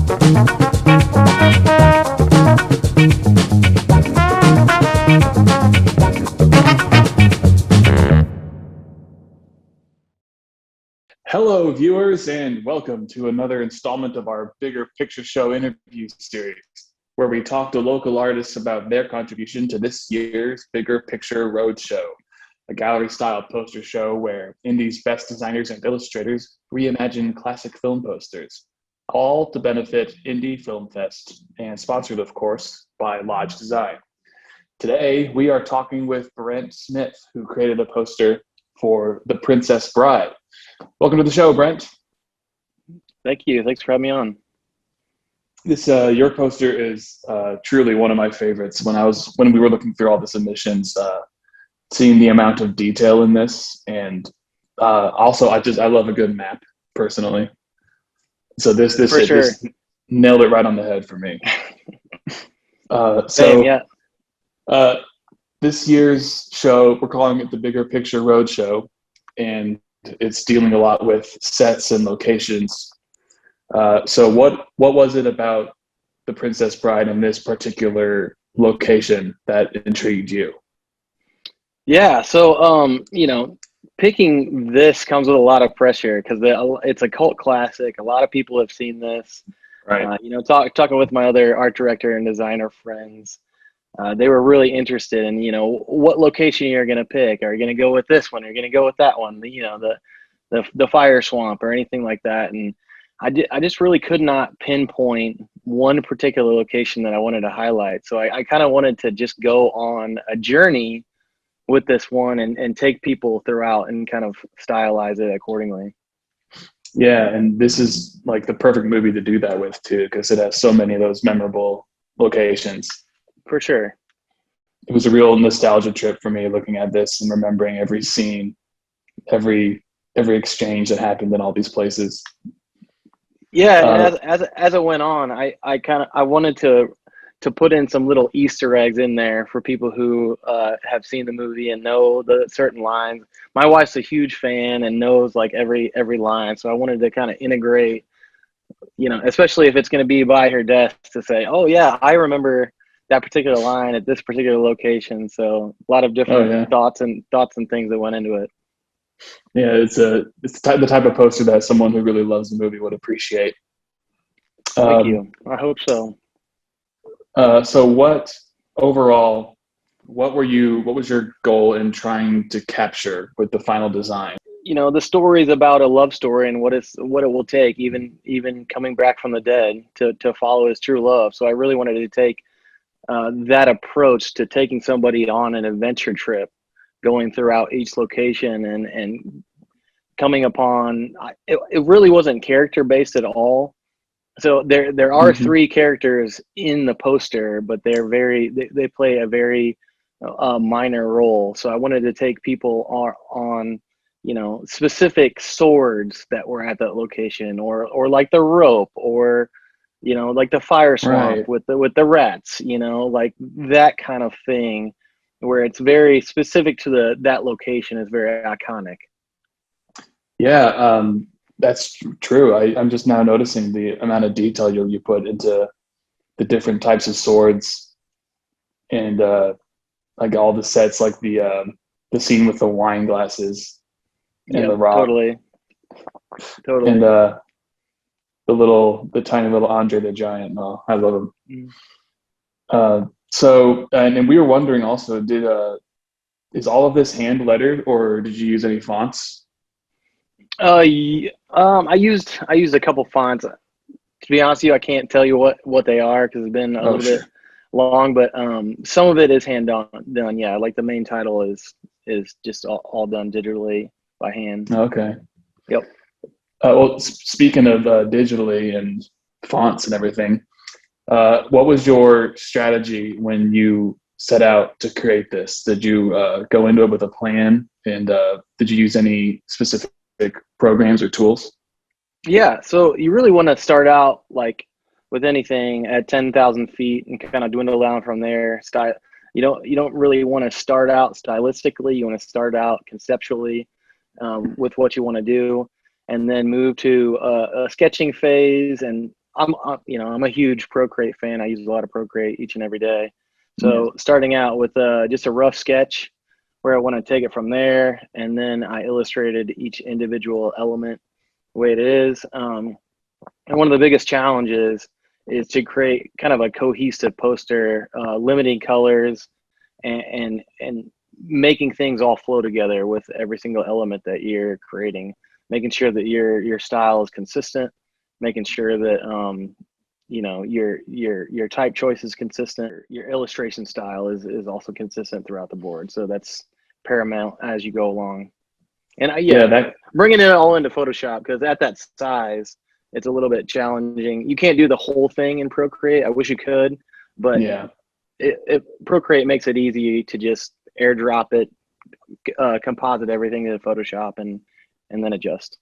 Hello, viewers, and welcome to another installment of our Bigger Picture Show interview series, where we talk to local artists about their contribution to this year's Bigger Picture Roadshow, a gallery-style poster show where Indie's best designers and illustrators reimagine classic film posters, all to benefit Indie Film Fest, and sponsored, of course, by Lodge Design. Today, we are talking with Brent Smith, who created a poster for The Princess Bride. Welcome to the show, Brent. Thank you. Thanks for having me on. This your poster is truly one of my favorites. When we were looking through all the submissions, seeing the amount of detail in this, and also I love a good map personally. So this nailed it right on the head for me. Same, yeah. This year's show, we're calling it the Bigger Picture Roadshow, and it's dealing a lot with sets and locations. So what was it about The Princess Bride in this particular location that intrigued you? Yeah, so picking this comes with a lot of pressure because it's a cult classic. A lot of people have seen this. Right. Talking with my other art director and designer friends, they were really interested in, what location you're going to pick. Are you going to go with this one? Are you going to go with that one? The fire swamp or anything like that. And I just really could not pinpoint one particular location that I wanted to highlight. So I kind of wanted to just go on a journey with this one and take people throughout and kind of stylize it accordingly. Yeah, and this is like the perfect movie to do that with too, because it has so many of those memorable locations. For sure. It was a real nostalgia trip for me looking at this and remembering every scene, every exchange that happened in all these places. Yeah, and as it went on, I wanted to put in some little Easter eggs in there for people who have seen the movie and know the certain lines. My wife's a huge fan and knows like every line, so I wanted to kind of integrate, especially if it's going to be by her desk, to say, oh yeah, I remember that particular line at this particular location. So a lot of different thoughts and things that went into it. Yeah, it's the type of poster that someone who really loves the movie would appreciate. Thank you. I hope so. So what was your goal in trying to capture with the final design? The story is about a love story and what it will take, even coming back from the dead, to follow his true love. So I really wanted to take that approach to taking somebody on an adventure trip, going throughout each location and coming upon it really wasn't character based at all. So there are three characters in the poster, but they play a very minor role. So I wanted to take people on specific swords that were at that location, or like the rope, or like the fire swamp with the rats, like that kind of thing, where it's very specific to that location, is very iconic. Yeah, that's true. I'm just now noticing the amount of detail you put into the different types of swords, and like all the sets, like the scene with the wine glasses and the rock. Totally. And the tiny little Andre the Giant. Oh, I love him. So, and we were wondering also, is all of this hand lettered, or did you use any fonts? I used a couple fonts. To be honest with you, I can't tell you what they are because it's been a little bit long, but some of it is hand done. Yeah, like the main title is just all done digitally by hand. Okay. Yep. Well, speaking of digitally and fonts and everything, what was your strategy when you set out to create this? Did you go into it with a plan, and did you use any specific programs or tools? Yeah, so you really want to start out, like with anything, at 10,000 feet and kind of dwindle down from there. You don't really want to start out stylistically. You want to start out conceptually with what you want to do, and then move to a sketching phase. And I'm a huge Procreate fan. I use a lot of Procreate each and every day. So starting out with just a rough sketch where I want to take it from there, and then I illustrated each individual element the way it is. And one of the biggest challenges is to create kind of a cohesive poster, limiting colors, and making things all flow together with every single element that you're creating, making sure that your style is consistent, making sure that your type choice is consistent, your illustration style is also consistent throughout the board. So that's paramount as you go along. And bringing it all into Photoshop, because at that size, it's a little bit challenging. You can't do the whole thing in Procreate. I wish you could, but Procreate makes it easy to just airdrop it, composite everything into Photoshop, and then adjust.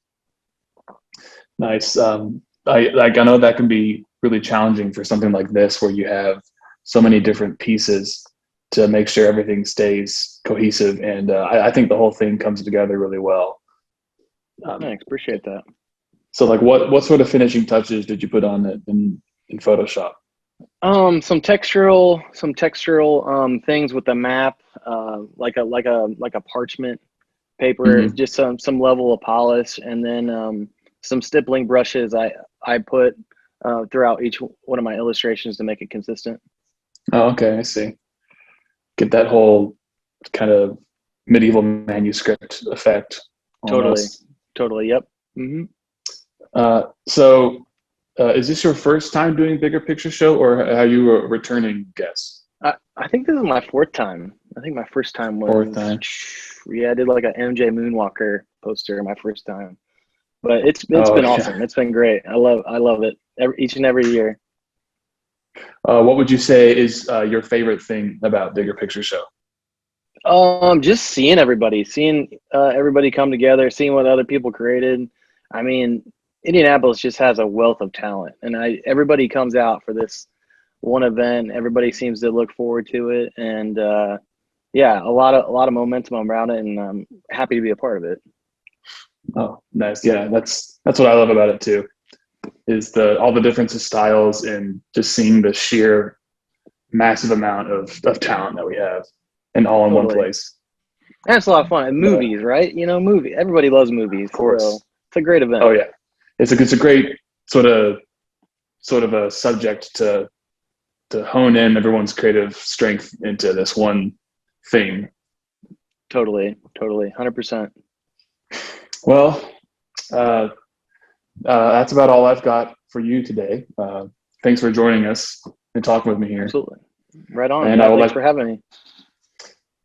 Nice. I know that can be really challenging for something like this, where you have so many different pieces to make sure everything stays cohesive. And I think the whole thing comes together really well. Thanks, appreciate that. So like what sort of finishing touches did you put on it in Photoshop? Some textural things with the map, like a parchment paper, just some level of polish, and then some stippling brushes I put throughout each one of my illustrations to make it consistent. Oh, okay, I see. Get that whole kind of medieval manuscript effect. Totally. Yep. So is this your first time doing Bigger Picture Show, or are you a returning guest? I think this is my fourth time. I think my first time was I did like an MJ Moonwalker poster my first time, but it's been awesome. It's been great. I love it each and every year. What would you say is your favorite thing about Bigger Picture Show? Just seeing everybody come together, seeing what other people created. I mean, Indianapolis just has a wealth of talent, and everybody comes out for this one event. Everybody seems to look forward to it, and a lot of momentum around it, and I'm happy to be a part of it. Oh, nice. Yeah, that's what I love about it too, is all the difference of styles and just seeing the sheer massive amount of talent that we have, and all in one place. And it's a lot of fun. And movies, right? Everybody loves movies. Of course. So it's a great event. Oh yeah. It's a great sort of a subject to hone in everyone's creative strength into this one thing. Totally. 100%. Well, that's about all I've got for you today. Thanks for joining us and talking with me here. Absolutely. Right on. And thanks for having me.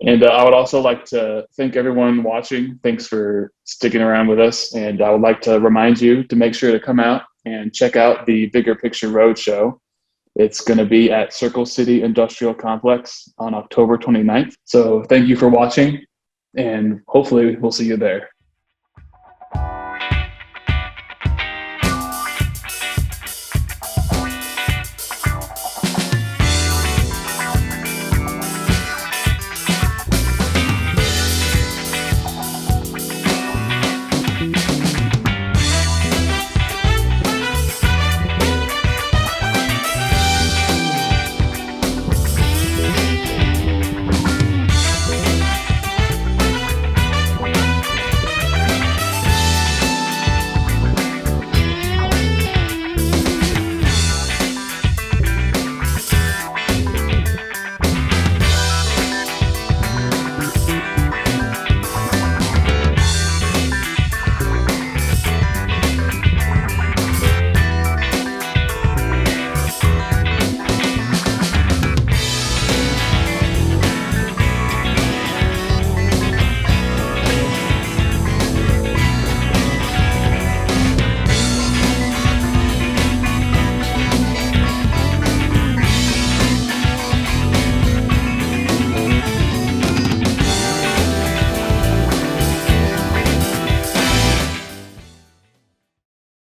And I would also like to thank everyone watching. Thanks for sticking around with us. And I would like to remind you to make sure to come out and check out the Bigger Picture Roadshow. It's going to be at Circle City Industrial Complex on October 29th. So thank you for watching, and hopefully we'll see you there.